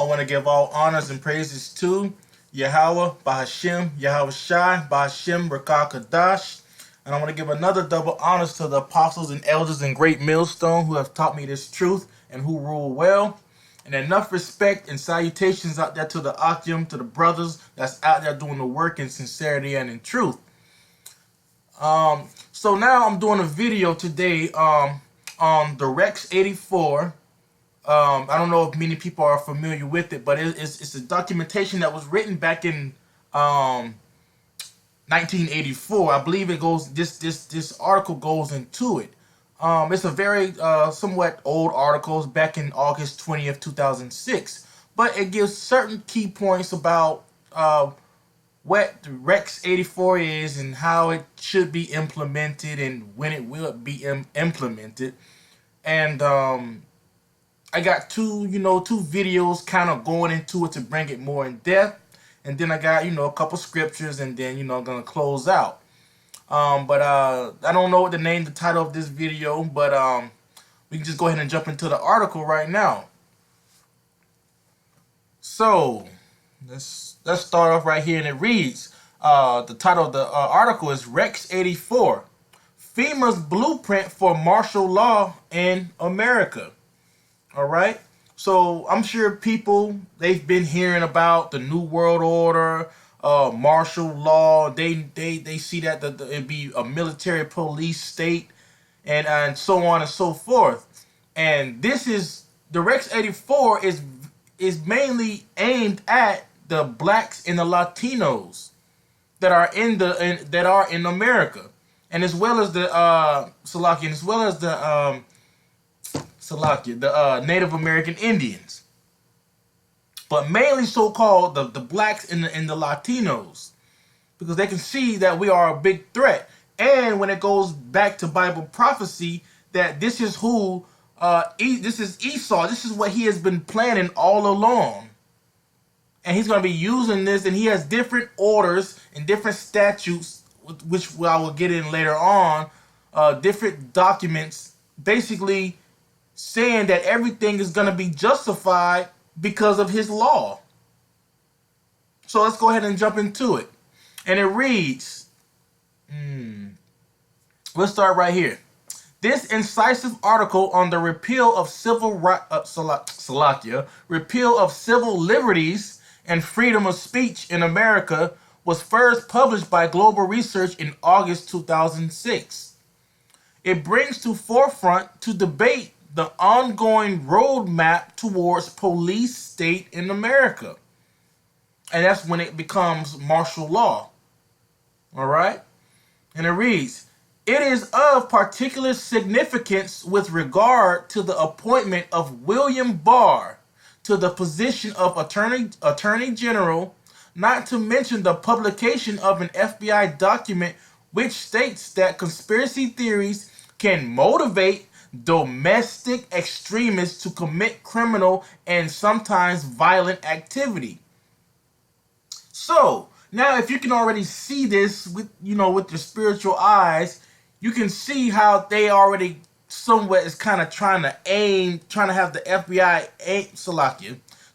I want to give all honors and praises to Yahweh, Bahashem, Yahweh Shai, Bahashem, Rakakadash. And I want to give another double honors to the apostles and elders in Great Millstone who have taught me this truth and who rule well. And enough respect and salutations out there to the Akim, to the brothers that's out there doing the work in sincerity and in truth. So now I'm doing a video today on the Rex 84. I don't know if many people are familiar with it, but it's a documentation that was written back in 1984. I believe it goes. This article goes into it. It's a very somewhat old article, back in August 20th, 2006, but it gives certain key points about what the Rex 84 is and how it should be implemented and when it will be implemented. And I got two videos kind of going into it to bring it more in depth, and then I got a couple scriptures, and then I'm gonna close out. But I don't know what the title of this video, but we can just go ahead and jump into the article right now. So let's start off right here, and it reads, the title of the article is Rex 84, FEMA's blueprint for martial law in America. All right, so I'm sure they've been hearing about the New World Order, martial law. They see that it'd be a military police state, and so on and so forth. And this is the Rex 84 is mainly aimed at the blacks and the Latinos that are in America, and as well as the Salakian, as well as the Native American Indians, but mainly so-called the blacks and the Latinos, because they can see that we are a big threat. And when it goes back to Bible prophecy, that this is who this is Esau. This is what he has been planning all along, and he's going to be using this. And he has different orders and different statutes, which I will get in later on. Different documents, basically saying that everything is going to be justified because of his law. So let's go ahead and jump into it. And it reads, let's start right here. This incisive article on the repeal of repeal of civil liberties and freedom of speech in America was first published by Global Research in August 2006. It brings to forefront to debate the ongoing roadmap towards police state in America. And that's when it becomes martial law. All right? And it reads, it is of particular significance with regard to the appointment of William Barr to the position of Attorney General, not to mention the publication of an FBI document which states that conspiracy theories can motivate domestic extremists to commit criminal and sometimes violent activity. So now, if you can already see this with your spiritual eyes, you can see how they already somewhat is kind of trying to have the FBI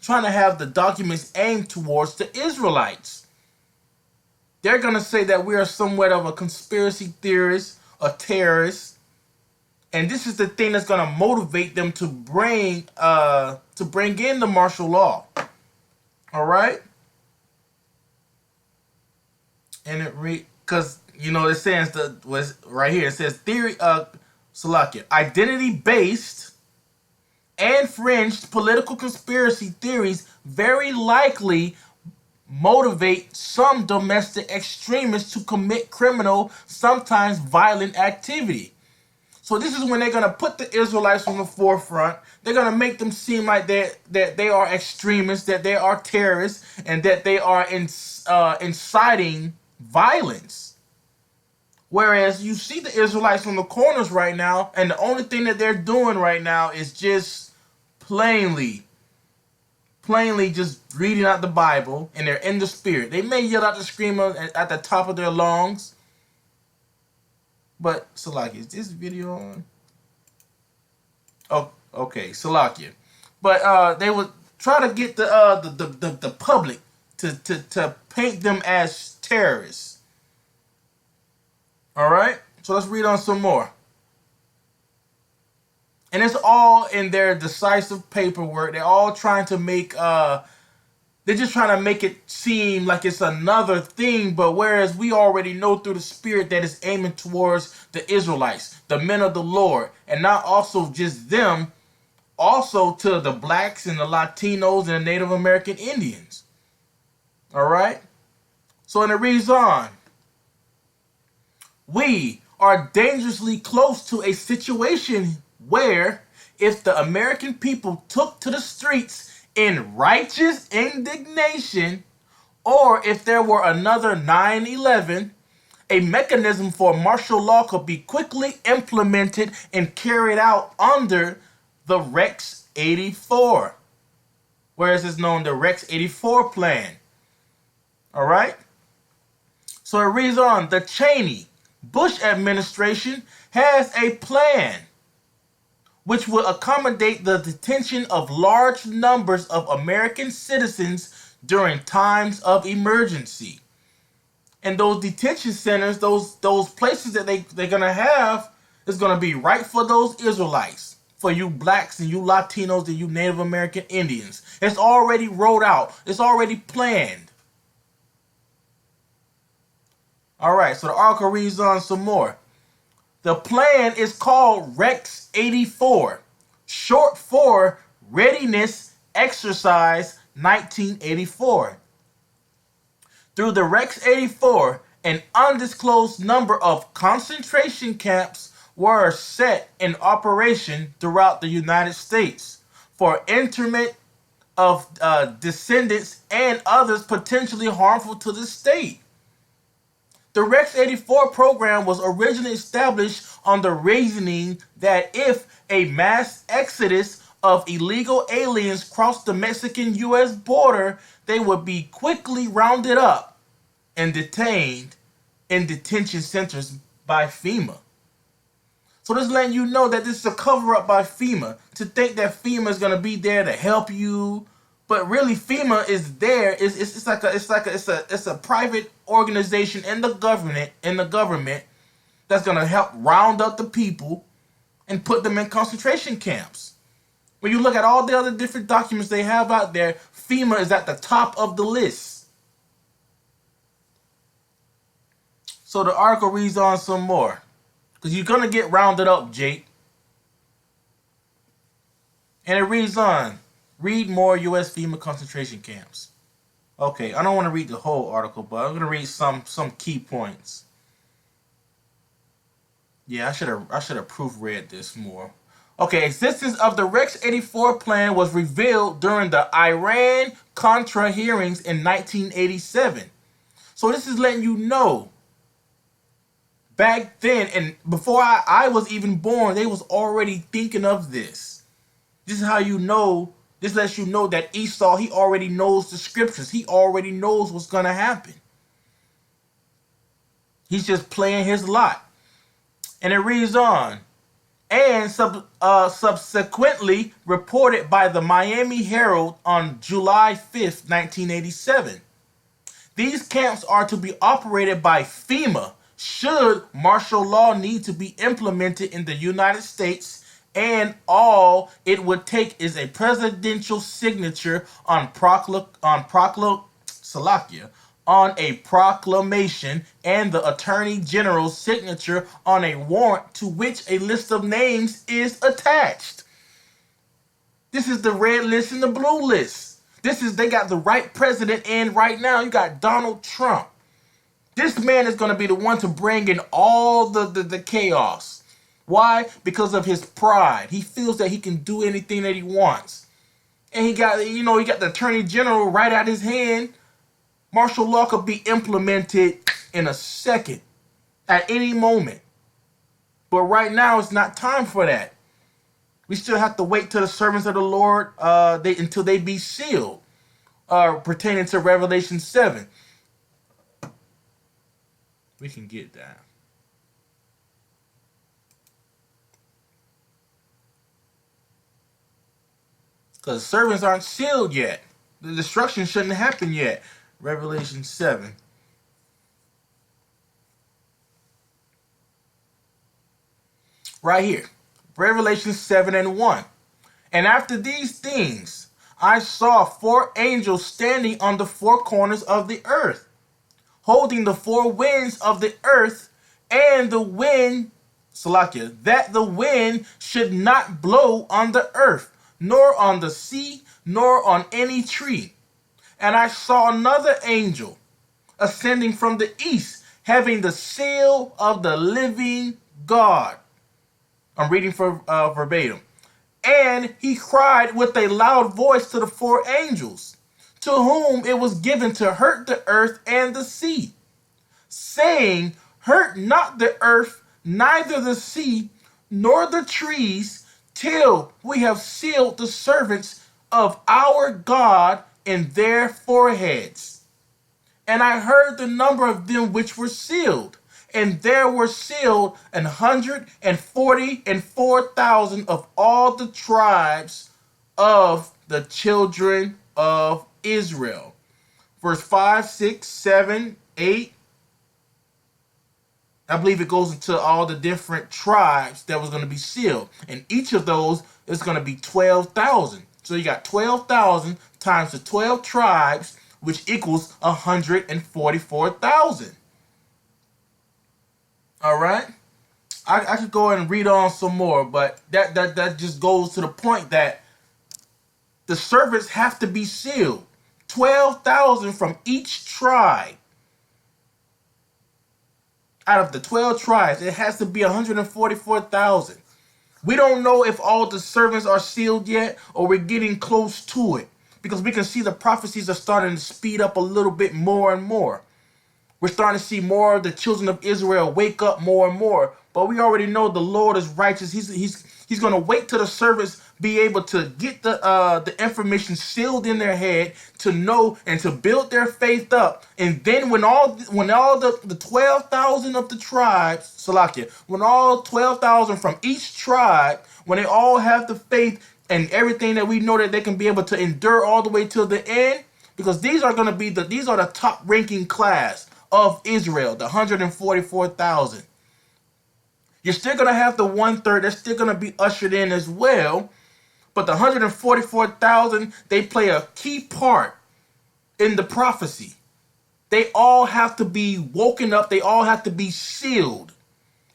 trying to have the documents aimed towards the Israelites. They're gonna say that we are somewhat of a conspiracy theorist, a terrorist. And this is the thing that's going to motivate them to bring in the martial law. All right? And because it says right here, it says theory identity-based and fringed political conspiracy theories very likely motivate some domestic extremists to commit criminal, sometimes violent activity. So this is when they're going to put the Israelites on the forefront. They're going to make them seem like that they are extremists, that they are terrorists, and that they are inciting violence. Whereas you see the Israelites on the corners right now, and the only thing that they're doing right now is just plainly just reading out the Bible, and they're in the spirit. They may yell out the scream at the top of their lungs. But Salakia, is this video on? Oh, okay, Salakia. But try to get the public to paint them as terrorists. All right, so let's read on some more. And it's all in their decisive paperwork. They're all trying to make they're just trying to make it seem like it's another thing, but whereas we already know through the spirit that it's aiming towards the Israelites, the men of the Lord, and not also just them, also to the blacks and the Latinos and the Native American Indians. All right? So, and it reads on. We are dangerously close to a situation where, if the American people took to the streets in righteous indignation, or if there were another 9/11, a mechanism for martial law could be quickly implemented and carried out under the Rex 84, whereas it's known the Rex 84 plan. All right? So it reads on, the Cheney Bush administration has a plan which will accommodate the detention of large numbers of American citizens during times of emergency. And those detention centers, those places that they're gonna have is gonna be right for those Israelites, for you blacks and you Latinos and you Native American Indians. It's already rolled out. It's already planned. All right, so the article reads on some more. The plan is called Rex 84, short for Readiness Exercise 1984. Through the Rex 84, an undisclosed number of concentration camps were set in operation throughout the United States for internment of descendants and others potentially harmful to the state. The Rex 84 program was originally established on the reasoning that if a mass exodus of illegal aliens crossed the Mexican-U.S. border, they would be quickly rounded up and detained in detention centers by FEMA. So this is letting you know that this is a cover-up by FEMA, to think that FEMA is going to be there to help you. But really, FEMA is there. It's a private organization in the government that's gonna help round up the people and put them in concentration camps. When you look at all the other different documents they have out there, FEMA is at the top of the list. So the article reads on some more, because you're gonna get rounded up, Jake. And it reads on. Read more U.S. FEMA concentration camps. Okay, I don't want to read the whole article, but I'm going to read some key points. Yeah, I should have proofread this more. Okay, existence of the Rex 84 plan was revealed during the Iran-Contra hearings in 1987. So this is letting you know, back then, and before I was even born, they was already thinking of this. This is how you know. This lets you know that Esau, he already knows the scriptures. He already knows what's going to happen. He's just playing his lot. And it reads on. And subsequently reported by the Miami Herald on July 5th, 1987. These camps are to be operated by FEMA should martial law need to be implemented in the United States, and all it would take is a presidential signature on a proclamation and the Attorney General's signature on a warrant to which a list of names is attached. This is the red list and the blue list. They got the right president in right now. You got Donald Trump. This man is going to be the one to bring in all the chaos. Why? Because of his pride. He feels that he can do anything that he wants. And he got the Attorney General right out his hand. Martial law could be implemented in a second, at any moment. But right now, it's not time for that. We still have to wait till the servants of the Lord, until they be sealed, pertaining to Revelation 7. We can get that. because servants aren't sealed yet. The destruction shouldn't happen yet. Revelation 7. Right here. Revelation 7 and 1. And after these things, I saw 4 angels standing on the 4 corners of the earth, holding the 4 winds of the earth, and the wind, Salakia, that the wind should not blow on the earth, nor on the sea, nor on any tree. And I saw another angel ascending from the east, having the seal of the living God. I'm reading for verbatim. And he cried with a loud voice to the 4 angels, to whom it was given to hurt the earth and the sea, saying, hurt not the earth, neither the sea, nor the trees, till we have sealed the servants of our God in their foreheads. And I heard the number of them which were sealed, and there were sealed 144,000 of all the tribes of the children of Israel. Verse 5, 6, 7, 8. I believe it goes into all the different tribes that was going to be sealed. And each of those is going to be 12,000. So you got 12,000 times the 12 tribes, which equals 144,000. All right. I could go and read on some more, but that just goes to the point that the servants have to be sealed. 12,000 from each tribe. Out of the 12 tribes, it has to be 144,000. We don't know if all the servants are sealed yet, or we're getting close to it, because we can see the prophecies are starting to speed up a little bit more and more. We're starting to see more of the children of Israel wake up more and more. But we already know the Lord is righteous. He's going to wait till the servants be able to get the information sealed in their head, to know and to build their faith up. And then when all the 12,000 of the tribes, Salakia, when all 12,000 from each tribe, when they all have the faith and everything that we know that they can be able to endure all the way till the end, because these are the top ranking class of Israel, the 144,000. You're still going to have the 1/3 that's still going to be ushered in as well. But the 144,000, they play a key part in the prophecy. They all have to be woken up. They all have to be sealed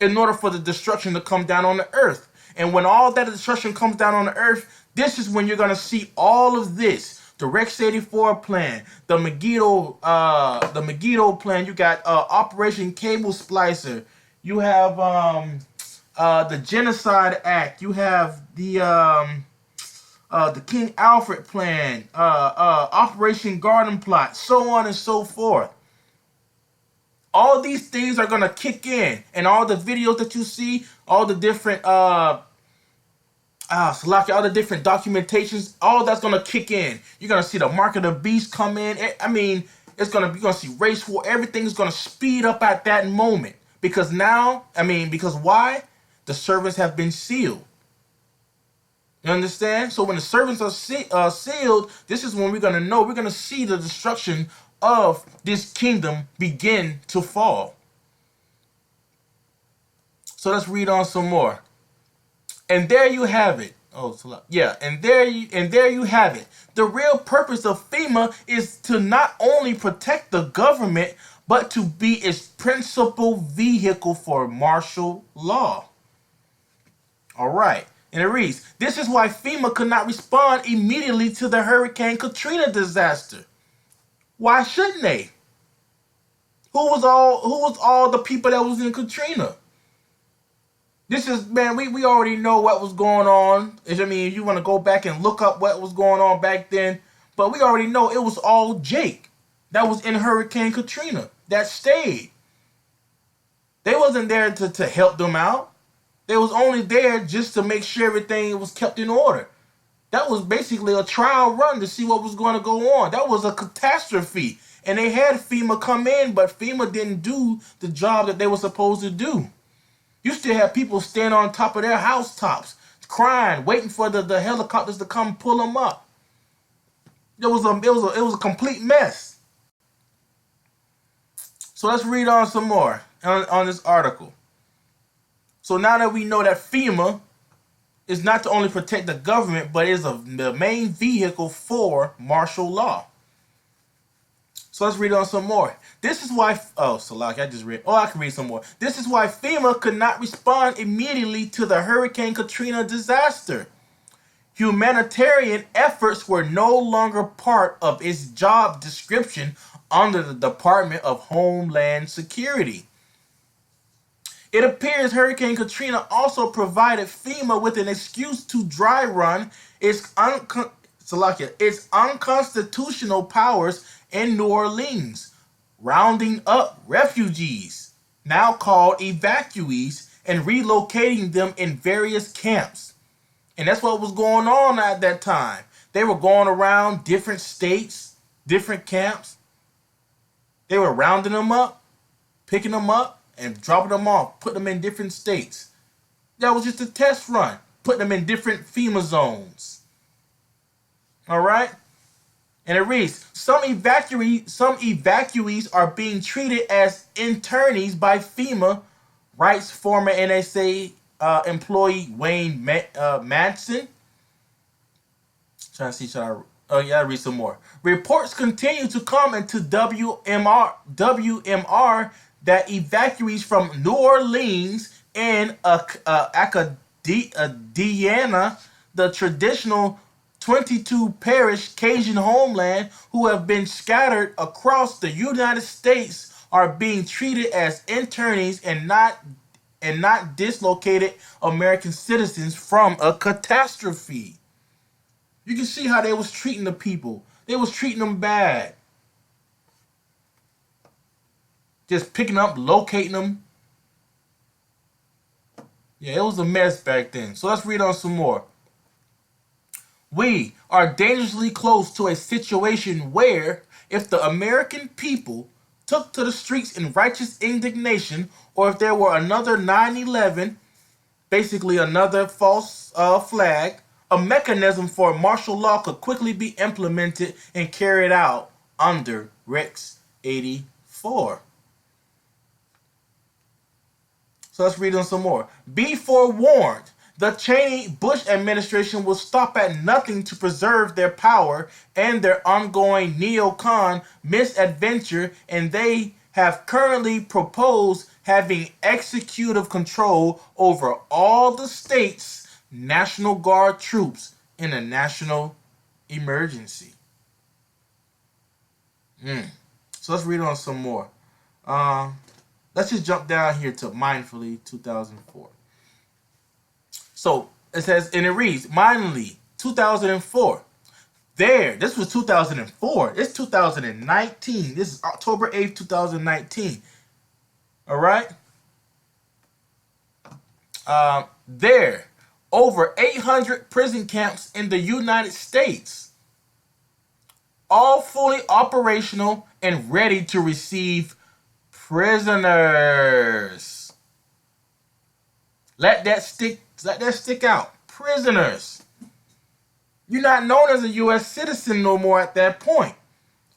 in order for the destruction to come down on the earth. And when all that destruction comes down on the earth, this is when you're going to see all of this. The Rex 84 plan, the Megiddo plan. You got Operation Cable Splicer. You have the Genocide Act. You have the King Alfred plan, Operation Garden Plot, so on and so forth. All these things are gonna kick in, and all the videos that you see, all the different Salaki, all the different documentations, all that's gonna kick in. You're gonna see the mark of the beast come in. I mean, you're gonna see race war. Everything is gonna speed up at that moment, because why? The servants have been sealed. You understand? So when the servants are sealed, this is when we're gonna know. We're gonna see the destruction of this kingdom begin to fall. So let's read on some more. And there you have it. And there you have it. The real purpose of FEMA is to not only protect the government, but to be its principal vehicle for martial law. All right. And it reads, this is why FEMA could not respond immediately to the Hurricane Katrina disaster. Why shouldn't they? Who was all the people that was in Katrina? This is, man, we already know what was going on. If you want to go back and look up what was going on back then, but we already know it was all Jake that was in Hurricane Katrina that stayed. They wasn't there to help them out. They was only there just to make sure everything was kept in order. That was basically a trial run to see what was going to go on. That was a catastrophe. And they had FEMA come in, but FEMA didn't do the job that they were supposed to do. You still have people stand on top of their housetops crying, waiting for the helicopters to come pull them up. It was a complete mess. So let's read on some more on this article. So now that we know that FEMA is not to only protect the government, but is the main vehicle for martial law. So let's read on some more. This is why, Salaki, I just read. I can read some more. This is why FEMA could not respond immediately to the Hurricane Katrina disaster. Humanitarian efforts were no longer part of its job description under the Department of Homeland Security. It appears Hurricane Katrina also provided FEMA with an excuse to dry run its unconstitutional powers in New Orleans, rounding up refugees, now called evacuees, and relocating them in various camps. And that's what was going on at that time. They were going around different states, different camps. They were rounding them up, picking them up, and dropping them off, putting them in different states. That was just a test run, putting them in different FEMA zones. All right? And it reads, some evacuees are being treated as internees by FEMA, writes former NSA employee Wayne Madsen. Trying to see, I read some more. Reports continue to come into WMR that evacuees from New Orleans and Acadiana, the traditional 22 parish Cajun homeland, who have been scattered across the United States, are being treated as internees and not dislocated American citizens from a catastrophe. You can see how they was treating the people. They was treating them bad. Just picking up, locating them. Yeah, it was a mess back then. So let's read on some more. We are dangerously close to a situation where, if the American people took to the streets in righteous indignation, or if there were another 9/11, basically another false flag, a mechanism for martial law could quickly be implemented and carried out under Rex 84. So let's read on some more. Be forewarned. The Cheney-Bush administration will stop at nothing to preserve their power and their ongoing neocon misadventure, and they have currently proposed having executive control over all the state's National Guard troops in a national emergency. So let's read on some more. Let's just jump down here to Mindfully 2004. So it says, and it reads, Mindfully 2004. This was 2004. It's 2019. This is October 8th, 2019. All right? Over 800 prison camps in the United States, all fully operational and ready to receive prisoners. Let that stick out. Prisoners. You're not known as a U.S. citizen no more at that point.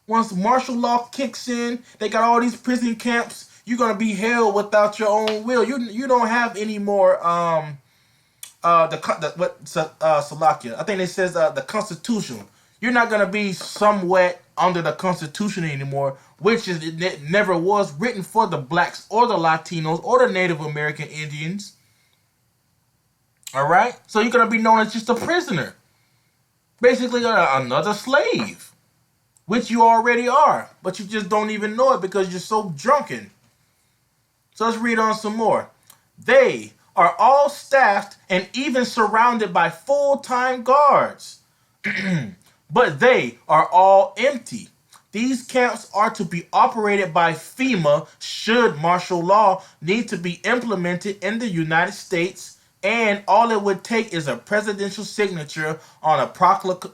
Once martial law kicks in, they got all these prison camps. You're gonna be held without your own will. You don't have any more Salakia. I think it says the Constitution. You're not gonna be somewhat under the Constitution anymore, which it never was written for the blacks or the Latinos or the Native American Indians. All right, so you're gonna be known as just a prisoner, basically another slave, which you already are, but you just don't even know it because you're so drunken. So let's read on some more. They are all staffed and even surrounded by full-time guards, but they are all empty. These camps are to be operated by FEMA should martial law need to be implemented in the United States, and all it would take is a presidential signature on a proclamation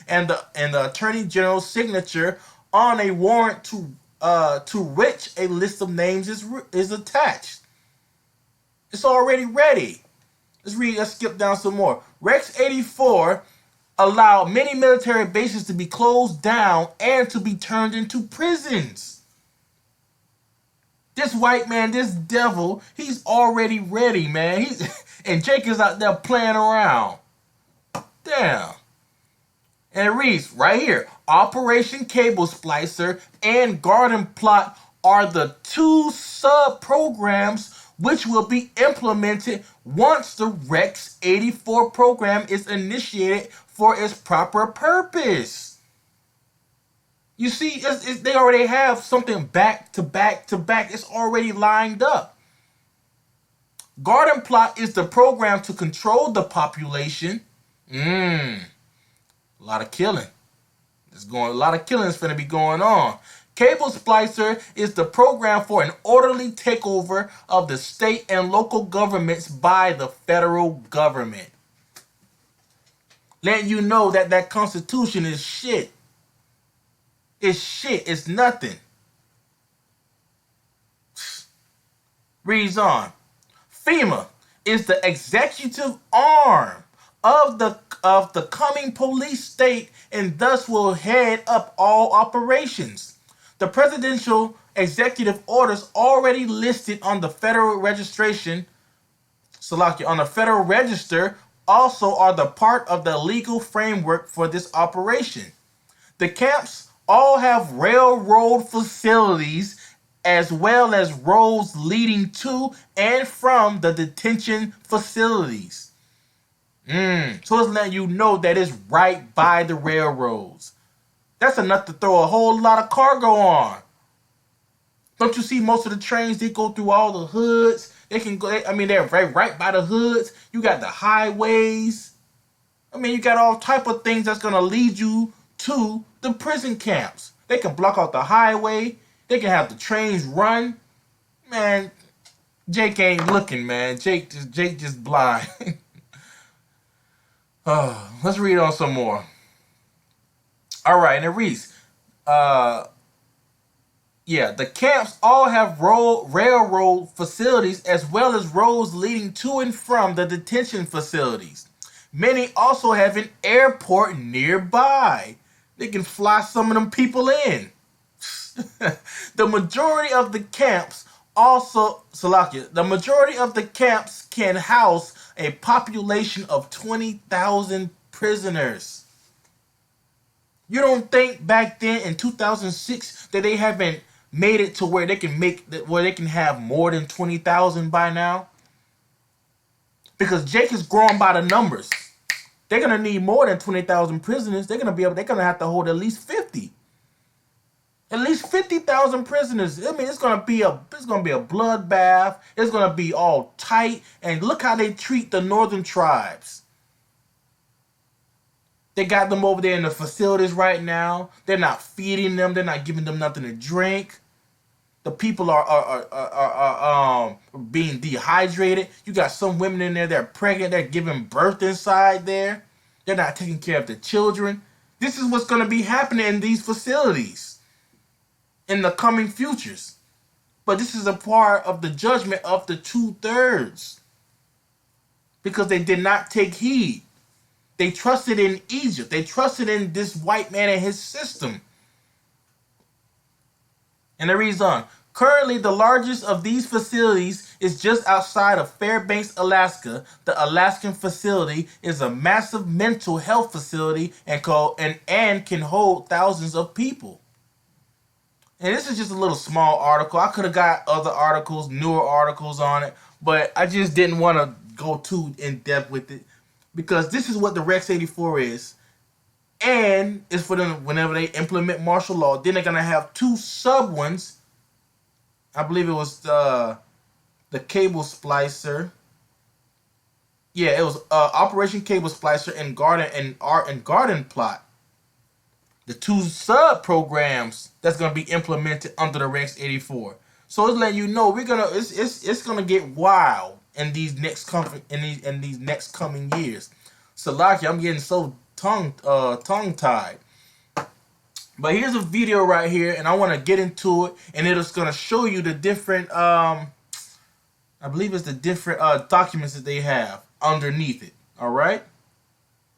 and the Attorney General's signature on a warrant to which a list of names is attached. It's already ready. Let's skip down some more. Rex 84 allowed many military bases to be closed down and to be turned into prisons. This white man, this devil, he's already ready, man. And Jake is out there playing around. Damn. And it reads right here, Operation Cable Splicer and Garden Plot are the two sub-programs which will be implemented once the Rex 84 program is initiated for its proper purpose. You see, they already have something back to back to back. It's already lined up. Garden Plot is the program to control the population. A lot of killing. A lot of killing is going to be going on. Cable Splicer is the program for an orderly takeover of the state and local governments by the federal government. Letting you know that that Constitution is shit. It's shit. It's nothing. Reads on. FEMA is the executive arm of the coming police state and thus will head up all operations. The presidential executive orders already listed on the federal registration, on the Federal Register, also are the part of the legal framework for this operation. The camps all have railroad facilities as well as roads leading to and from the detention facilities. So it's letting you know that it's right by the railroads. That's enough to throw a whole lot of cargo on. Don't you see most of the trains, they go through all the hoods? They can go, they're right by the hoods. You got the highways. You got all type of things that's going to lead you to the prison camps. They can block out the highway. They can have the trains run. Man, Jake ain't looking, man. Jake just blind. Let's read on some more. All right, and it reads, the camps all have railroad facilities as well as roads leading to and from the detention facilities. Many also have an airport nearby. They can fly some of them people in. The majority of the camps can house a population of 20,000 prisoners. You don't think back then in 2006 that they haven't made it to where they can have more than 20,000 by now? Because Jake is growing by the numbers. They're gonna need more than 20,000 prisoners. They're gonna have to hold at least 50. At least 50,000 prisoners. It's gonna be a bloodbath. It's gonna be all tight. And look how they treat the northern tribes. They got them over there in the facilities right now. They're not feeding them. They're not giving them nothing to drink. The people are being dehydrated. You got some women in there that are pregnant. They're giving birth inside there. They're not taking care of the children. This is what's going to be happening in these facilities in the coming futures. But this is a part of the judgment of the 2/3. Because they did not take heed. They trusted in Egypt. They trusted in this white man and his system. And the reason, currently the largest of these facilities is just outside of Fairbanks, Alaska. The Alaskan facility is a massive mental health facility and can hold thousands of people. And this is just a little small article. I could have got other articles, newer articles on it, but I just didn't want to go too in depth with it. Because this is what the Rex 84 is. And it's for them whenever they implement martial law. Then they're going to have two sub ones. I believe it was the Cable Splicer. Yeah, it was Operation Cable Splicer and Garden Plot. The two sub programs that's going to be implemented under the Rex 84. So it's letting you know it's gonna get wild in these next coming years. Salaki, I'm getting so tongue tied. But here's a video right here, and I want to get into it, and it's gonna show you the different I believe it's the different documents that they have underneath it. All right,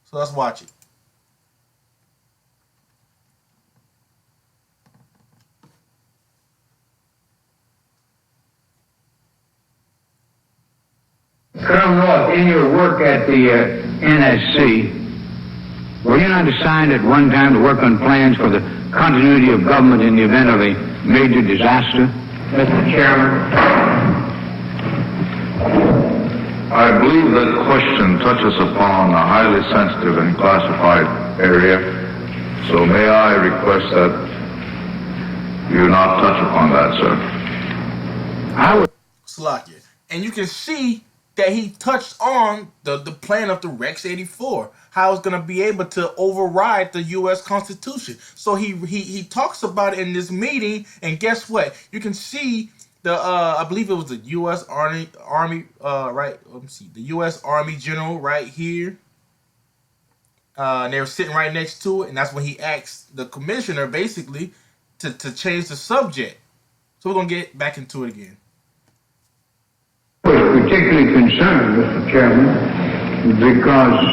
so let's watch it. Colonel North, in your work at the NSC, were you not assigned at one time to work on plans for the continuity of government in the event of a major disaster? Mr. Chairman. I believe that question touches upon a highly sensitive and classified area, so may I request that you not touch upon that, sir? I would. Slovakia. And you can see that he touched on the plan of the Rex 84, how it's going to be able to override the U.S. Constitution. So he talks about it in this meeting, and guess what? You can see the I believe it was the U.S. Army right? Let me see, the U.S. Army general right here. And they were sitting right next to it, and that's when he asked the commissioner basically to change the subject. So we're gonna get back into it again. Was particularly concerned, Mr. Chairman, because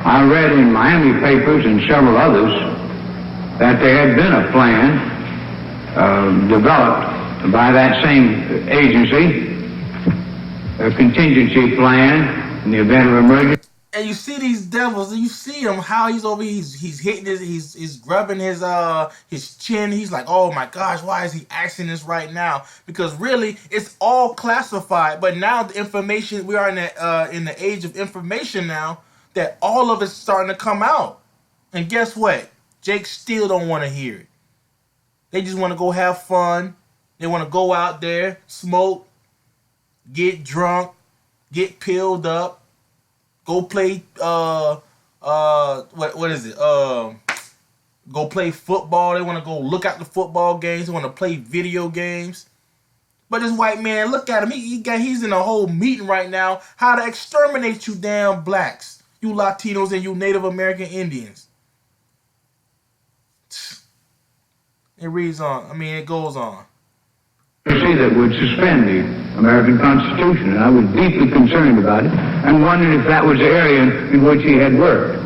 I read in Miami papers and several others that there had been a plan developed by that same agency, a contingency plan in the event of emergency. And you see these devils, and you see him how he's over. He's hitting he's grubbing his chin. He's like, oh my gosh, why is he asking this right now? Because really, it's all classified. But now the information, we are in the age of information now, that all of it's starting to come out. And guess what? Jake still don't want to hear it. They just want to go have fun. They want to go out there, smoke, get drunk, get pilled up. Go play what is it? Go play football. They want to go look at the football games. They want to play video games. But this white man, look at him. He's in a whole meeting right now. How to exterminate you damn blacks, you Latinos and you Native American Indians. It reads on. I mean, it goes on. That would suspend the American Constitution, and I was deeply concerned about it and wondered if that was the area in which he had worked.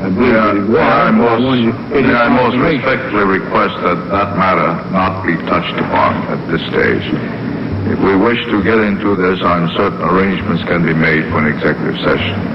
I believe it was. I most respectfully request that that matter not be touched upon at this stage. If we wish to get into this, I'm certain arrangements can be made for an executive session.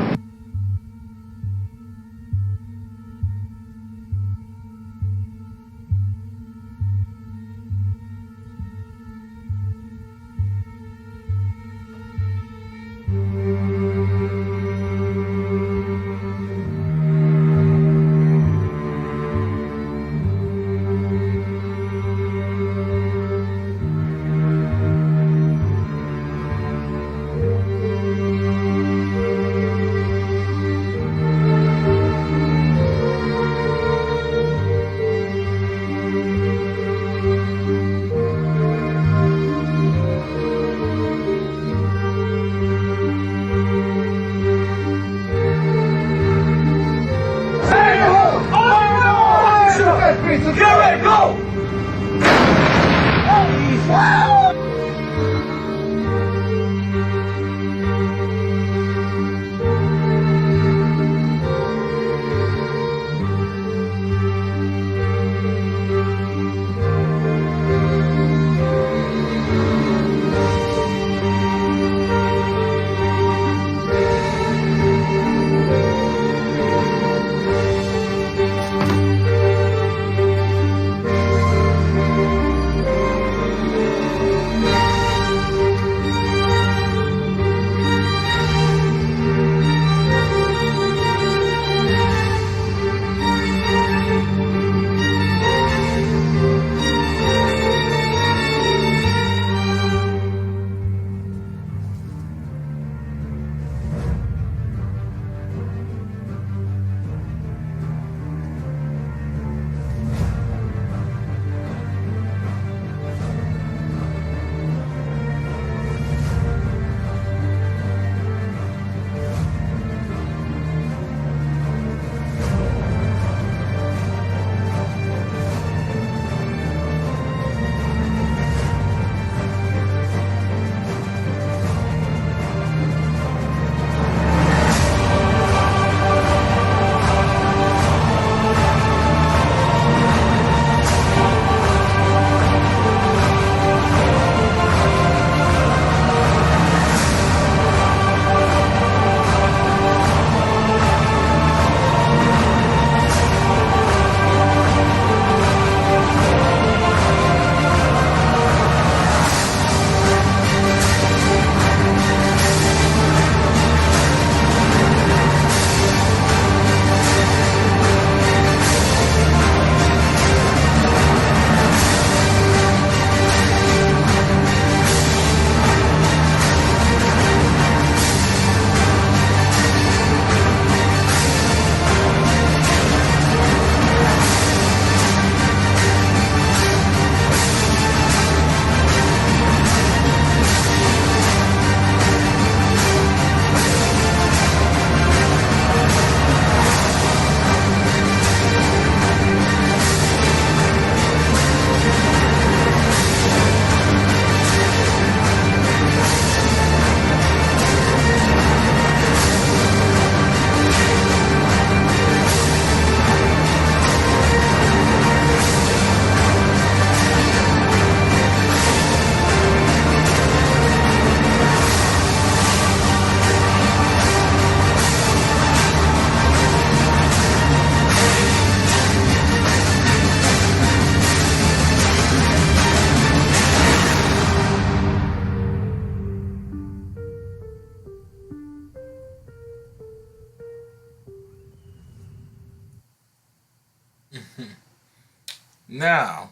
Now,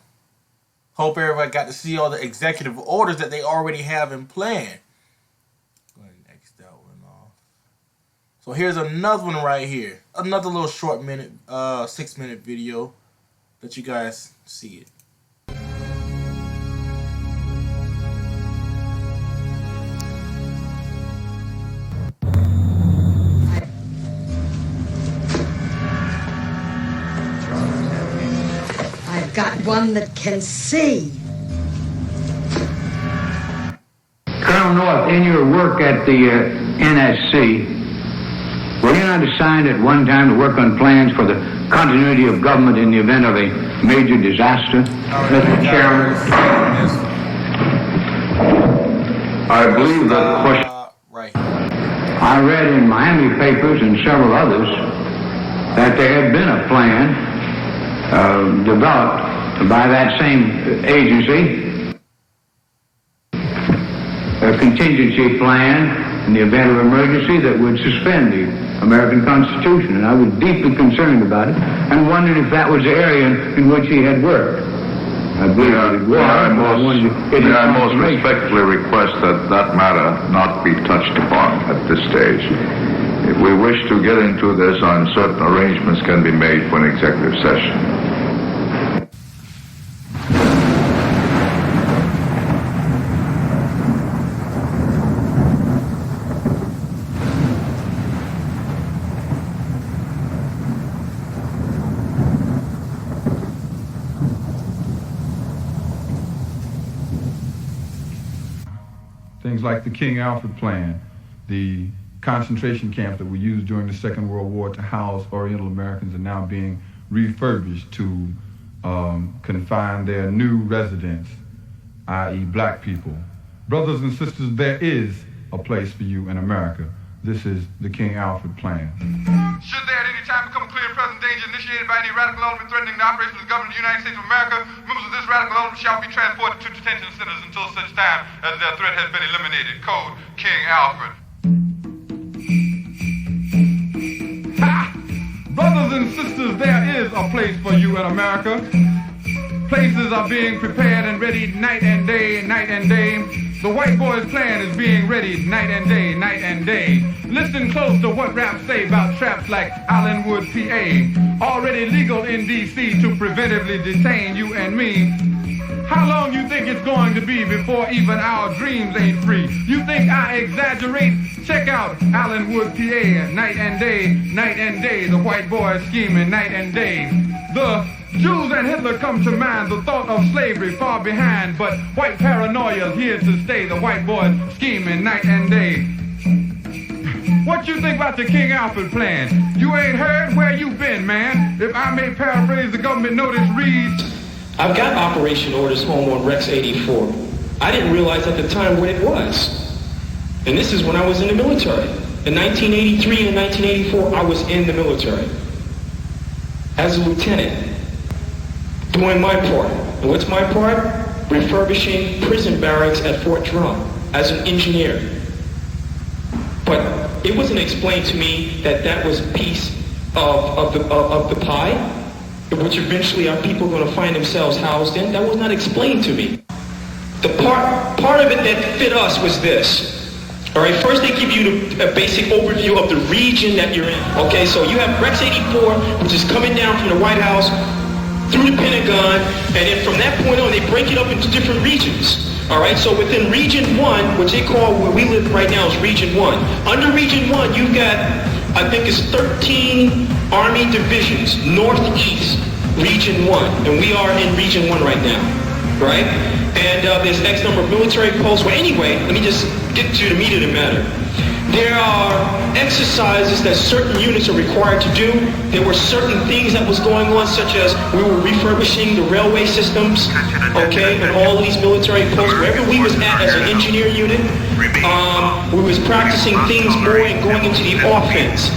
hope everybody got to see all the executive orders that they already have in plan. Go ahead and X that one off. So here's another one right here. Another little short 6-minute video. Let you guys see it. I've got one that can see. Colonel North, in your work at the NSC, were you not assigned at one time to work on plans for the continuity of government in the event of a major disaster? Mr. Chairman, I believe that question... Right. I read in Miami papers and several others that there had been a plan developed by that same agency, a contingency plan in the event of emergency that would suspend the American Constitution. And I was deeply concerned about it and wondered if that was the area in which he had worked. I believe it was. I most respectfully request that that matter not be touched upon at this stage. If we wish to get into this, certain arrangements can be made for an executive session. Things like the King Alfred Plan, the concentration camps that were used during the Second World War to house Oriental Americans are now being refurbished to confine their new residents, i.e. black people. Brothers and sisters, there is a place for you in America. This is the King Alfred Plan. Should there at any time become a clear and present danger initiated by any radical element threatening the operations of the government of the United States of America, members of this radical element shall be transported to detention centers until such time as their threat has been eliminated. Code King Alfred. Ha! Brothers and sisters, there is a place for you in America. Places are being prepared and ready night and day, night and day. The white boy's plan is being ready night and day, night and day. Listen close to what raps say about traps like Allenwood, PA. Already legal in D.C. to preventively detain you and me. How long you think it's going to be before even our dreams ain't free? You think I exaggerate? Check out Allenwood, PA. Night and day, night and day. The white boy is scheming night and day. The Jews and Hitler come to mind, the thought of slavery far behind, but white paranoia's here to stay. The white boy scheming night and day. What you think about the King Alfred Plan? You ain't heard? Where you been, man? If I may paraphrase, the government notice reads, I've got operation orders home on Rex 84. I didn't realize at the time what it was. And this is when I was in the military. In 1983 and 1984, I was in the military. As a lieutenant. Doing my part. And what's my part? Refurbishing prison barracks at Fort Drum as an engineer. But it wasn't explained to me that that was a piece of the pie, which eventually our people are going to find themselves housed in. That was not explained to me. The part of it that fit us was this. All right, first they give you a basic overview of the region that you're in. Okay, so you have Rex 84, which is coming down from the White House through the Pentagon, and then from that point on, they break it up into different regions. All right, so within Region 1, which they call where we live right now is Region 1. Under Region 1, you've got, I think it's 13 Army divisions, northeast, Region 1, and we are in Region 1 right now, right? And there's X number of military posts. Well, anyway, let me just get to the meat of the matter. There are exercises that certain units are required to do. There were certain things that was going on, such as we were refurbishing the railway systems, okay, and all of these military posts. Wherever we was at as an engineer unit, we was practicing things more and going into the offense.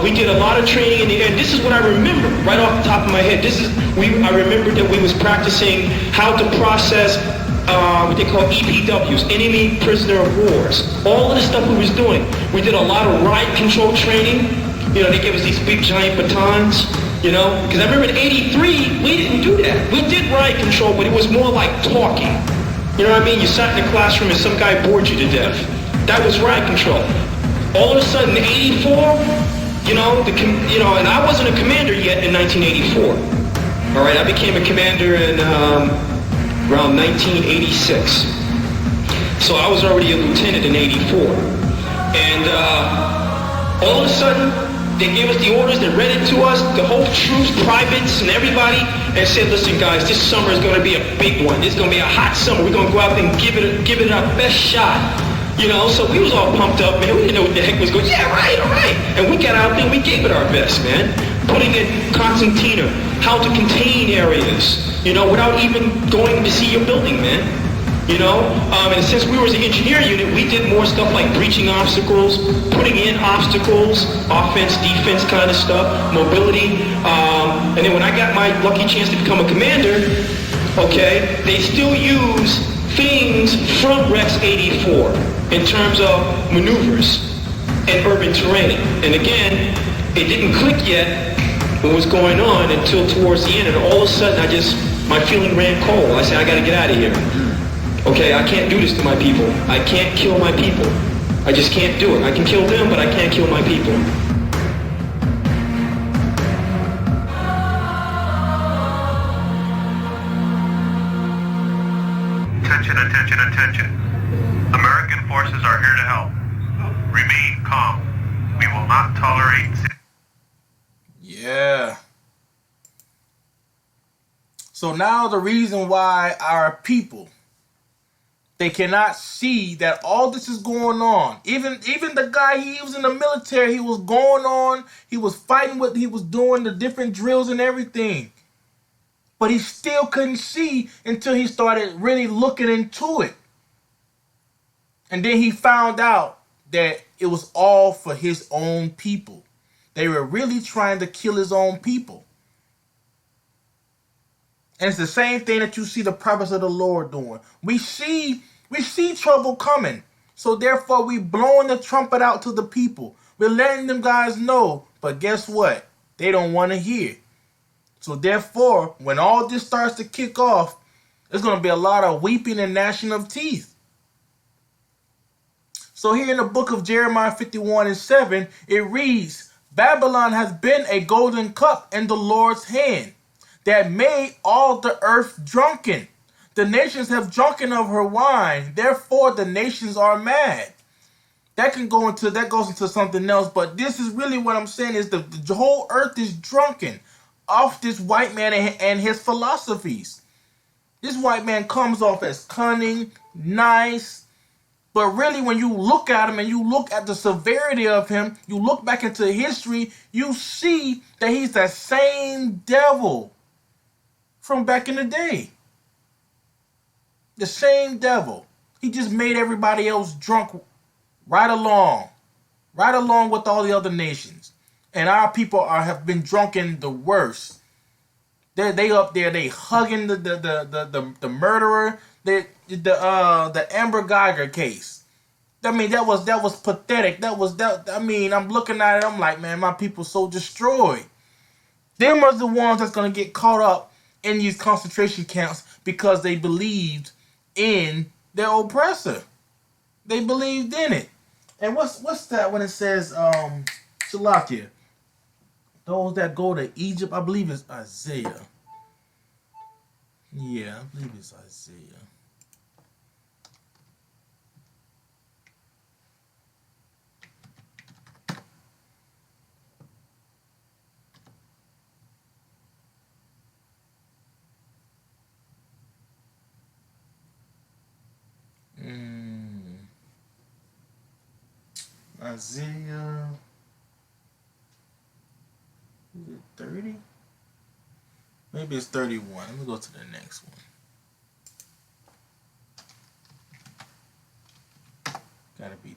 We did a lot of training in the air. This is what I remember right off the top of my head. I remember that we was practicing how to process what they call EPWs, enemy prisoner of wars. All of the stuff we was doing. We did a lot of riot control training. You know, they gave us these big giant batons, You know, because I remember in '83, we didn't do that. We did riot control, but it was more like talking. You know what I mean? You sat in the classroom and some guy bored you to death. That was riot control. All of a sudden, '84, and I wasn't a commander yet in 1984. All right, I became a commander in around 1986. So I was already a lieutenant in '84. And all of a sudden, they gave us the orders, they read it to us, the whole troops, privates, and everybody, and said, listen guys, this summer is going to be a big one. It's going to be a hot summer. We're going to go out there and give it our best shot. You know, so we was all pumped up, man. We didn't know what the heck was going on. Yeah, right, all right. And we got out there and we gave it our best, man. Putting in concertina, how to contain areas, without even going to see your building, man. And since we was an engineer unit, we did more stuff like breaching obstacles, putting in obstacles, offense, defense kind of stuff, mobility. And then when I got my lucky chance to become a commander, okay, they still use things from Rex 84 in terms of maneuvers and urban terrain. And again, it didn't click yet what was going on until towards the end. And all of a sudden, my feeling ran cold. I said, I got to get out of here. Okay, I can't do this to my people. I can't kill my people. I just can't do it. I can kill them, but I can't kill my people. Attention, attention, attention. American forces are here to help. Remain calm. We will not tolerate... Yeah. So now the reason why our people, they cannot see that all this is going on. Even the guy, he was in the military, he was going on, he was fighting what he was doing, the different drills and everything. But he still couldn't see until he started really looking into it. And then he found out that it was all for his own people. They were really trying to kill his own people. And it's the same thing that you see the prophets of the Lord doing. We see trouble coming. So therefore, we blowing the trumpet out to the people. We're letting them guys know. But guess what? They don't want to hear. So therefore, when all this starts to kick off, there's going to be a lot of weeping and gnashing of teeth. So here in the book of Jeremiah 51:7, it reads, Babylon has been a golden cup in the Lord's hand that made all the earth drunken. The nations have drunken of her wine. Therefore, the nations are mad. That goes into something else. But this is really what I'm saying is the whole earth is drunken off this white man and his philosophies. This white man comes off as cunning, nice. But really, when you look at him and you look at the severity of him, you look back into history, you see that he's the same devil from back in the day. The same devil. He just made everybody else drunk right along with all the other nations. And our people have been drunken the worst. They up there, they hugging the murderer, the Amber Geiger case. I mean, that was pathetic. I'm looking at it, I'm like, man, my people so destroyed. Them are the ones that's gonna get caught up in these concentration camps because they believed in their oppressor. They believed in it. And what's that when it says Shalakia? Those that go to Egypt, I believe it's Isaiah. Yeah, I believe it's Isaiah. Isaiah, is it 30? Maybe it's 31. Let me go to the next one. Gotta be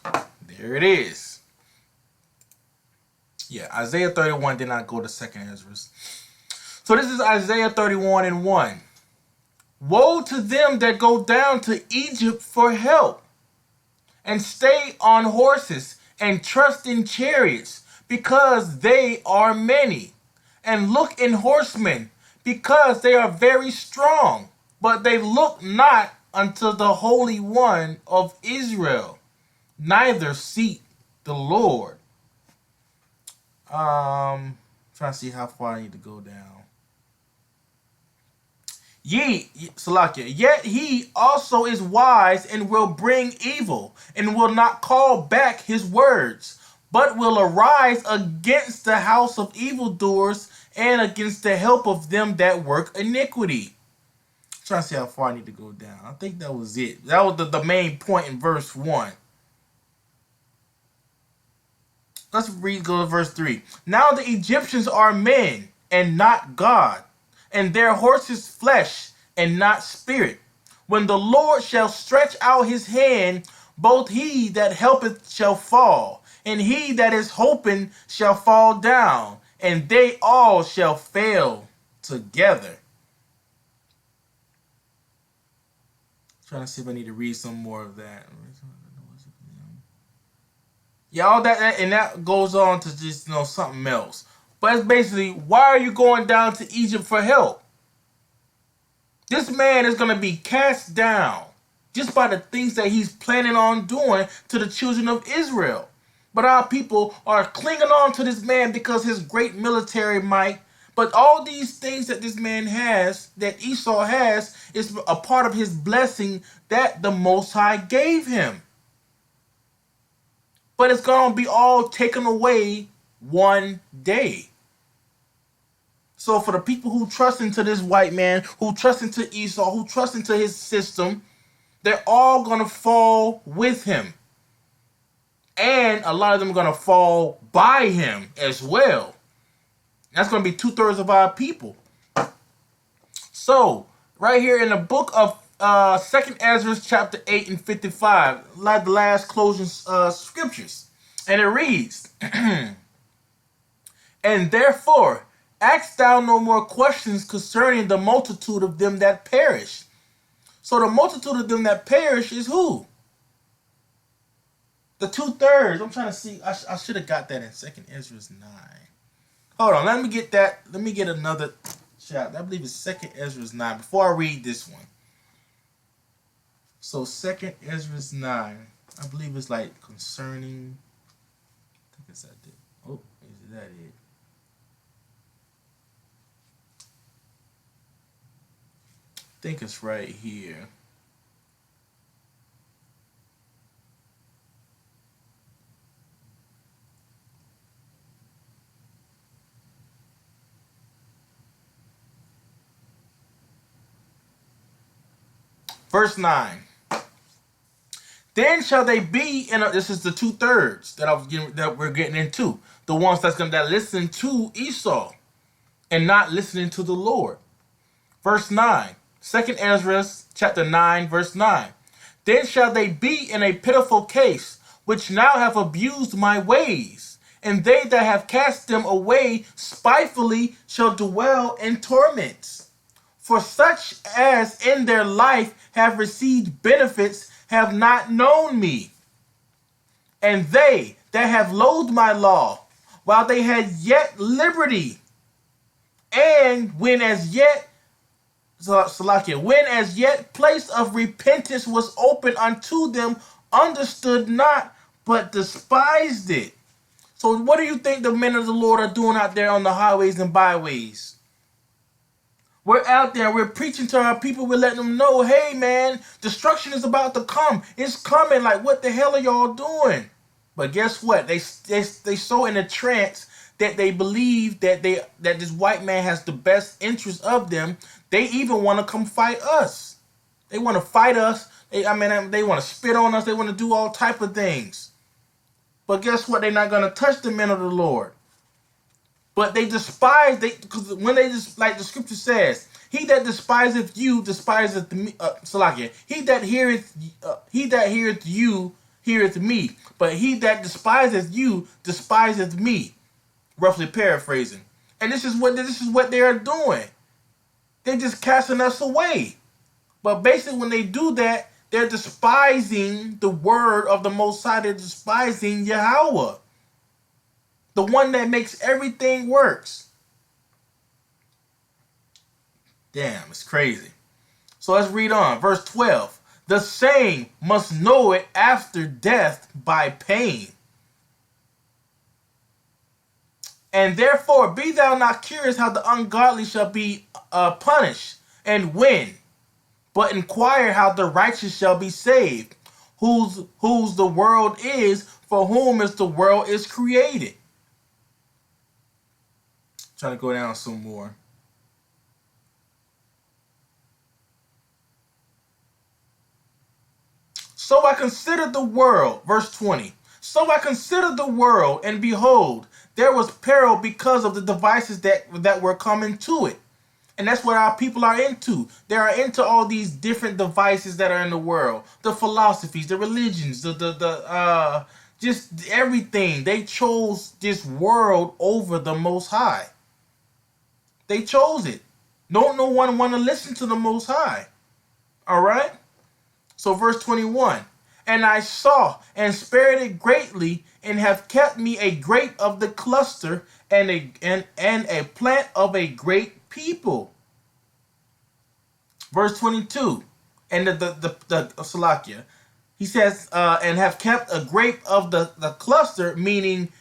31. There it is. Yeah, Isaiah 31 did not go to 2nd Ezra. So this is Isaiah 31:1. Woe to them that go down to Egypt for help, and stay on horses, and trust in chariots, because they are many. And look in horsemen, because they are very strong. But they look not unto the Holy One of Israel, neither seek the Lord. Trying to see how far I need to go down. Salakia, yet he also is wise and will bring evil, and will not call back his words, but will arise against the house of evildoers and against the help of them that work iniquity. I'm trying to see how far I need to go down. I think that was it. That was the main point in verse 1. Let's go to verse 3. Now the Egyptians are men and not God, and their horses flesh and not spirit. When the Lord shall stretch out his hand, both he that helpeth shall fall, and he that is hoping shall fall down, and they all shall fail together. Trying to see if I need to read some more of that. Yeah, all that and that goes on to just something else. But it's basically, why are you going down to Egypt for help? This man is going to be cast down just by the things that he's planning on doing to the children of Israel. But our people are clinging on to this man because his great military might. But all these things that this man has, that Esau has, is a part of his blessing that the Most High gave him. But it's going to be all taken away one day. So for the people who trust into this white man, who trust into Esau, who trust into his system, they're all going to fall with him. And a lot of them are going to fall by him as well. That's going to be 2/3 of our people. So, right here in the book of 2nd Ezra chapter 8 and 55, like the last closing scriptures. And it reads, and therefore, ask thou no more questions concerning the multitude of them that perish. So the multitude of them that perish is who? The 2/3. I'm trying to see. I should have got that in 2nd Ezra 9. Hold on. Let me get that. Let me get another chapter. I believe it's 2nd Ezra 9. Before I read this one. So 2nd Ezra 9. I believe it's like concerning. I think it's that. Oh, is that it? I think it's right here. Verse 9. Then shall they be in a, this is the 2/3 that we're getting into. The ones that listen to Esau and not listening to the Lord. Verse 9. 2nd Ezra chapter 9 verse 9. Then shall they be in a pitiful case, which now have abused my ways, and they that have cast them away spitefully shall dwell in torments. For such as in their life have received benefits have not known me. And they that have loathed my law, while they had yet liberty, and when as yet place of repentance was open unto them, understood not, but despised it. So what do you think the men of the Lord are doing out there on the highways and byways? We're out there, we're preaching to our people, we're letting them know, hey man, destruction is about to come. It's coming. Like, what the hell are y'all doing? But guess what? They so in a trance that they believe that this white man has the best interest of them. They even want to come fight us. They want to fight us. They want to spit on us. They want to do all type of things. But guess what? They're not going to touch the men of the Lord. But they despise, because when they just, like the scripture says, he that despiseth you despiseth me. He that heareth you heareth me. But he that despiseth you despiseth me. Roughly paraphrasing. And this is what they are doing. They're just casting us away. But basically when they do that, they're despising the word of the Most High. They're despising Yahweh. The one that makes everything works. Damn, it's crazy. So let's read on. Verse 12. The same must know it after death by pain. And therefore be thou not curious how the ungodly shall be punished, and when, but inquire how the righteous shall be saved, whose the world is, for whom is the world is created. Trying to go down some more. So I considered the world, verse 20. So I considered the world, and behold, there was peril because of the devices that were coming to it. And that's what our people are into. They are into all these different devices that are in the world. The philosophies, the religions, just everything. They chose this world over the Most High. They chose it. No one want to listen to the Most High. All right? So verse 21. And I saw and spared it greatly, and have kept me a grape of the cluster, and a plant of a great people. Verse 22. And the Salakia. He says, and have kept a grape of the cluster, meaning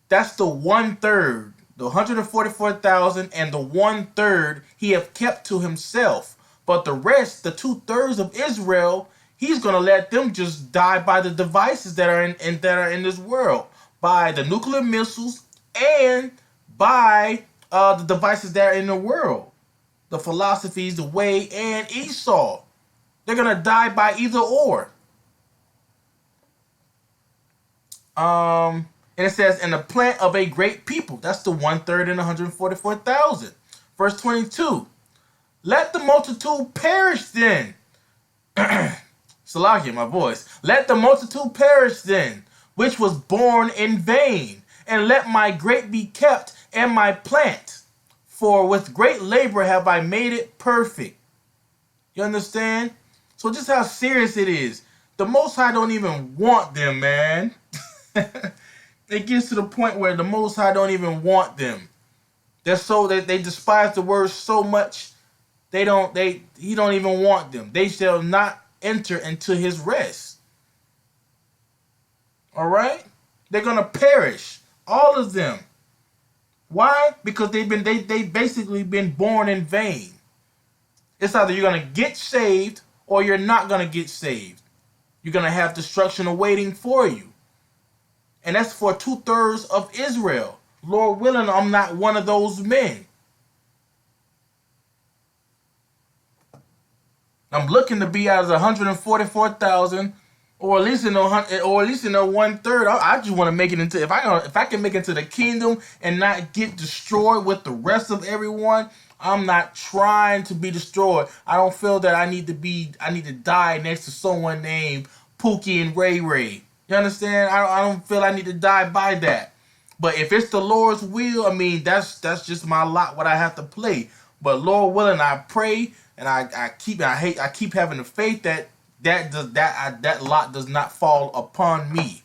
that's the 1/3. The 144,000 and the 1/3 he have kept to himself. But the rest, the 2/3 of Israel, he's gonna let them just die by the devices that are in this world, by the nuclear missiles and by the devices that are in the world, the philosophies, the way, and Esau. They're gonna die by either or. And it says, and the plant of a great people. That's the 1/3 and 144,000. Verse 22. Let the multitude perish then. Salakia, my voice. Let the multitude perish then, which was born in vain. And let my grape be kept, and my plant. For with great labor have I made it perfect. You understand? So just how serious it is. The Most High don't even want them, man. It gets to the point where the Most High don't even want them. They despise the word so much. He don't even want them. They shall not enter into his rest. All right? They're gonna perish, all of them. Why? Because they basically been born in vain. It's either you're gonna get saved or you're not gonna get saved. You're gonna have destruction awaiting for you. And that's for 2/3 of Israel. Lord willing, I'm not one of those men. I'm looking to be out of the 144,000, or at least in the 1/3. I just want to make it into, if I can make it to the kingdom and not get destroyed with the rest of everyone. I'm not trying to be destroyed. I don't feel that I need to die next to someone named Pookie and Ray Ray. You understand? I don't feel I need to die by that. But if it's the Lord's will, I mean, that's just my lot, what I have to play. But Lord willing, I pray and I keep having the faith that lot does not fall upon me.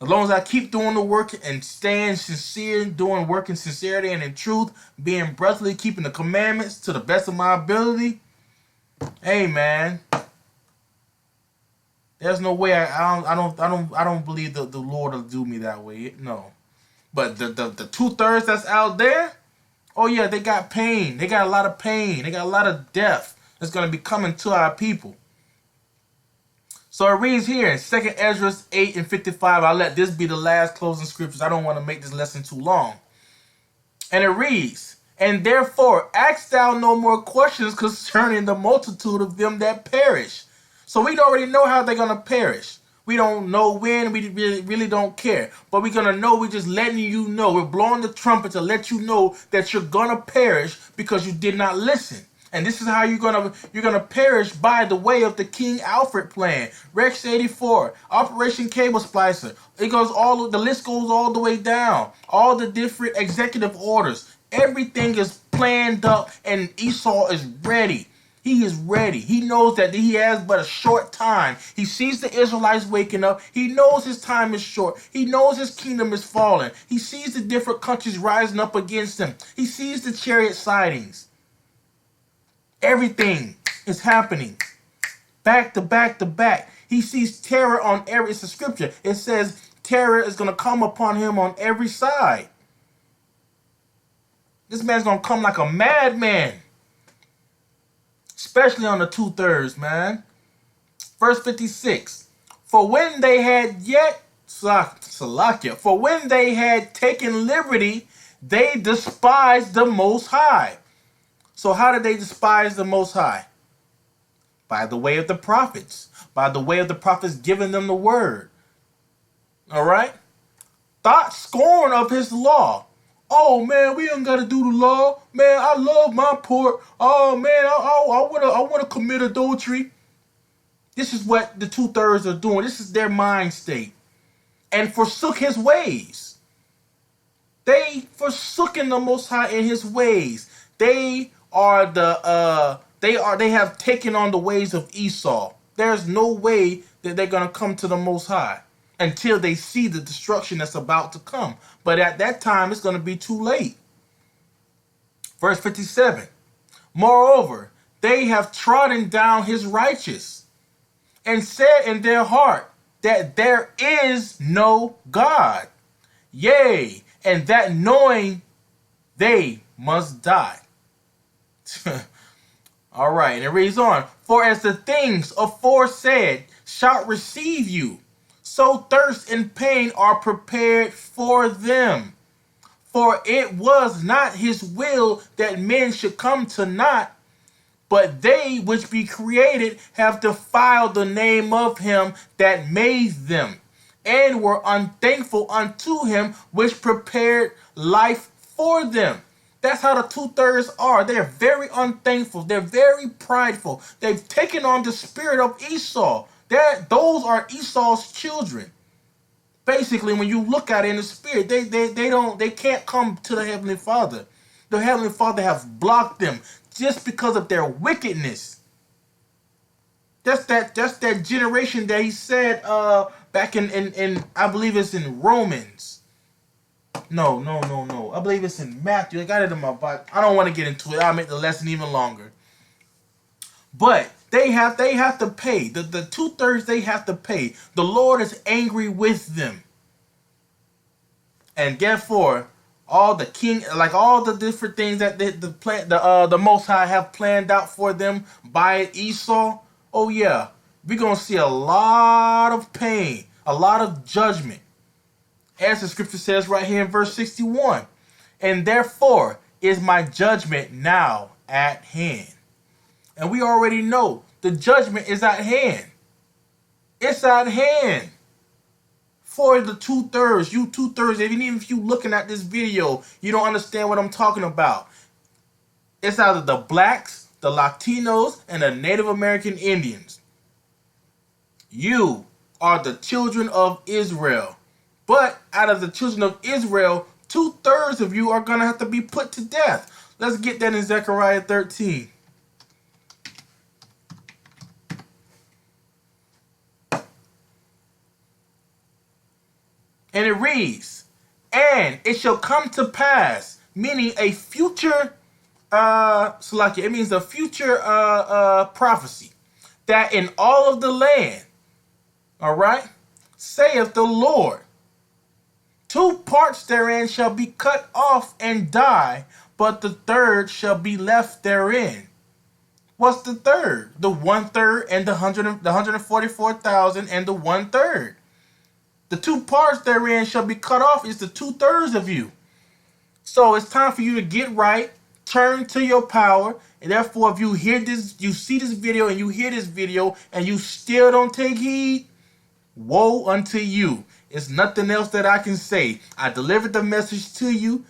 As long as I keep doing the work and staying sincere, doing work in sincerity and in truth, being brotherly, keeping the commandments to the best of my ability. Hey, man. There's no way I don't believe the Lord will do me that way. No. But the 2/3 that's out there, oh yeah, they got pain. They got a lot of pain. They got a lot of death that's gonna be coming to our people. So it reads here in 2 Ezra 8 and 55. I'll let this be the last closing scriptures. I don't want to make this lesson too long. And it reads, and therefore ask thou no more questions concerning the multitude of them that perish. So we already know how they're going to perish. We don't know when. We really don't care. But we're going to know. We're just letting you know. We're blowing the trumpet to let you know that you're going to perish because you did not listen. And this is how you're gonna perish by the way of the King Alfred plan. Rex 84, Operation Cable Splicer. The list goes all the way down. All the different executive orders. Everything is planned up and Esau is ready. He is ready. He knows that he has but a short time. He sees the Israelites waking up. He knows his time is short. He knows his kingdom is falling. He sees the different countries rising up against him. He sees the chariot sightings. Everything is happening. Back to back to back. He sees terror on every, it's a scripture. It says terror is going to come upon him on every side. This man's going to come like a madman. Especially on the 2/3, man. Verse 56. For when they had yet, Salakia, for when they had taken liberty, they despised the Most High. So how did they despise the Most High? By the way of the prophets. By the way of the prophets giving them the word. All right? Thought scorn of his law. Oh man, we don't gotta do the law. Man, I love my pork. Oh man, I wanna commit adultery. This is what the 2/3 are doing. This is their mind state. And forsook his ways. They forsook the Most High in his ways. They are they have taken on the ways of Esau. There's no way that they're gonna come to the Most High until they see the destruction that's about to come. But at that time, it's going to be too late. Verse 57. Moreover, they have trodden down his righteous and said in their heart that there is no God. Yea, and that knowing they must die. All right, and it reads on. For as the things aforesaid shall receive you, so thirst and pain are prepared for them. For it was not his will that men should come to naught, but they which be created have defiled the name of him that made them, and were unthankful unto him which prepared life for them. That's how the 2/3 are. They're very unthankful. They're very prideful. They've taken on the spirit of Esau. Those are Esau's children. Basically, when you look at it in the spirit, they can't come to the Heavenly Father. The Heavenly Father has blocked them just because of their wickedness. That's that generation that he said back in I believe it's in Romans. No. I believe it's in Matthew. I got it in my Bible. I don't want to get into it. I'll make the lesson even longer. But they have to pay. The 2/3 they have to pay. The Lord is angry with them. And therefore, all the different things that the Most High have planned out for them by Esau. Oh yeah, we're gonna see a lot of pain, a lot of judgment. As the scripture says right here in verse 61. And therefore is my judgment now at hand. And we already know the judgment is at hand. It's at hand. For the 2/3, you 2/3, even if you looking at this video, you don't understand what I'm talking about. It's either the blacks, the Latinos, and the Native American Indians. You are the children of Israel. But out of the children of Israel, 2/3 of you are going to have to be put to death. Let's get that in Zechariah 13. And it reads, and it shall come to pass, meaning a future, it means a future prophecy, that in all of the land, all right, saith the Lord, 2 parts therein shall be cut off and die, but the 3rd shall be left therein. What's the 3rd? The 1/3 and the 144,000 and the 1/3. The 2 parts therein shall be cut off is the 2/3 of you. So it's time for you to get right, turn to your power, and therefore if you hear this, you see this video and you hear this video and you still don't take heed, woe unto you. It's nothing else that I can say. I delivered the message to you.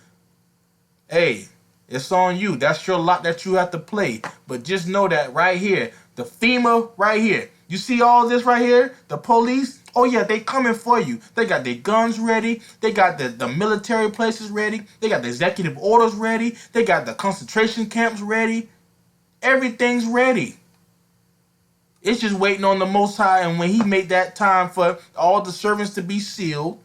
Hey, it's on you. That's your lot that you have to play. But just know that right here, the FEMA right here. You see all this right here? The police? Oh yeah, they coming for you. They got their guns ready. They got the military places ready. They got the executive orders ready. They got the concentration camps ready. Everything's ready. It's just waiting on the Most High, and when He make that time for all the servants to be sealed.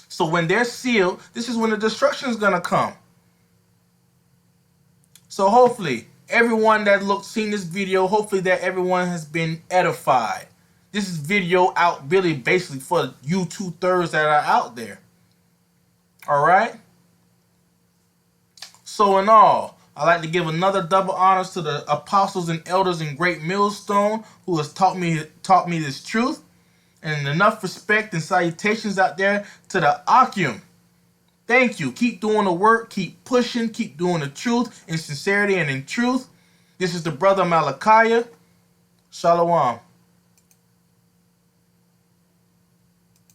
So when they're sealed, this is when the destruction is going to come. So hopefully, everyone that seen this video, hopefully that everyone has been edified. This is video out really basically for you 2/3 that are out there. Alright? So in all, I'd like to give another double honors to the apostles and elders in Great Millstone who has taught me this truth. And enough respect and salutations out there to the Akim. Thank you. Keep doing the work. Keep pushing. Keep doing the truth in sincerity and in truth. This is the brother Malachi. Shalom.